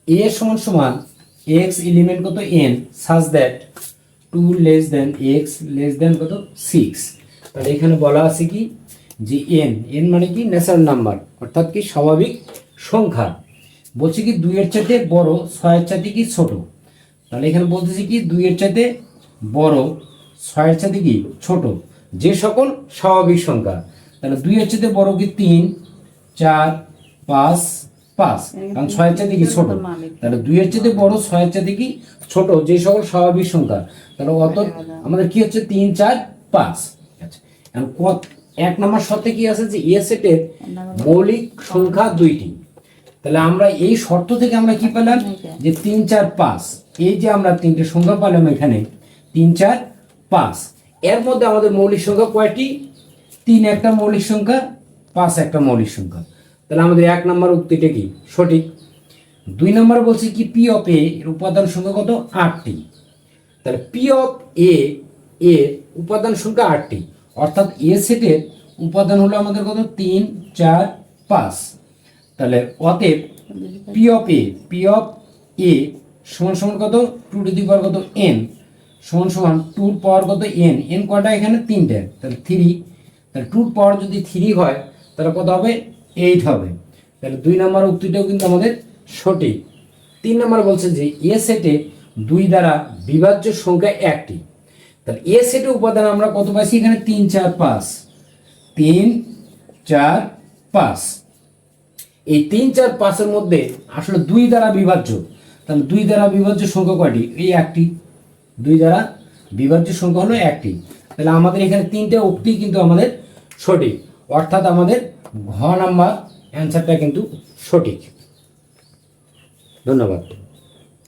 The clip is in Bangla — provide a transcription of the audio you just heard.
a সমান সমান x এলিমেন্ট কত n such that 2 less than x less than কত 6। তাহলে এখানে বলা আছে কি যে n মানে কি ন্যাচারাল নাম্বার, অর্থাৎ কি স্বাভাবিক সংখ্যা। বলছে কি 2 এর চাইতে বড় 6 এর চাইতে কি ছোট। তাহলে এখানে বলতেছি কি 2 এর চাইতে বড় 6 এর চাইতে কি ছোট যে সকল স্বাভাবিক সংখ্যা। তাহলে 2 এর চাইতে বড় কি 3 4 5 5, কারণ 6 এর চাইতে কি ছোট। তাহলে 2 এর চাইতে বড় 6 এর চাইতে কি ছোট যে সকল স্বাভাবিক সংখ্যা। তাহলে অত আমাদের কি হচ্ছে 3 4 5। আচ্ছা, এখন এক নম্বর শর্তে কি আছে যে এ সেটের মৌলিক সংখ্যা 2টি। তাহলে আমরা এই শর্ত থেকে আমরা কি পেলাম যে 3 4 5, এই যে আমরা তিনটে সংখ্যা পেলাম এখানে 3 4 5, এর মধ্যে আমাদের মৌলিক সংখ্যা কয়টি? 3 একটা মৌলিক সংখ্যা, 5 একটা মৌলিক সংখ্যা। তাহলে আমাদের 1 নম্বর উক্তিটা কি সঠিক। 2 নম্বর বলছে কি পি অফ এ এর উপাদান সংখ্যা কত 8টি। তাহলে পি অফ এ এর উপাদান সংখ্যা 8টি, অর্থাৎ এ সেটের উপাদান হলো আমাদের কত 3 4 5। তাহলে অতএব পি অফ এ সমান সমান কত 2 টু দি পাওয়ার কত n সমান সমান 2 এর পাওয়ার কত n কয়টা এখানে 3টে, তাহলে 3। তাহলে 2 এর পাওয়ার যদি 3 হয় তাহলে কত হবে 8 হবে। তাহলে 2 নম্বর উক্তিটাও কিন্তু আমাদের সঠিক। 3 নম্বর বলছে যে এ সেটে 2 দ্বারা বিভাজ্য সংখ্যা 1টি। তাহলে এ সেটে উপাদান আমরা কত পাইছি এখানে 3 4 5, 3 4 5। এই 3 4 5 এর মধ্যে আসলে 2 দ্বারা বিভাজ্য। তাহলে 2 দ্বারা বিভাজ্য সংখ্যা কয়টি? এই একটি। 2 দ্বারা বিভাজ্য সংখ্যা হলো একটি। তাহলে আমাদের এখানে 3টে উক্তি কিন্তু আমাদের সঠিক, অর্থাৎ আমাদের ঘ নাম্বার অ্যান্সারটা কিন্তু সঠিক। ধন্যবাদ।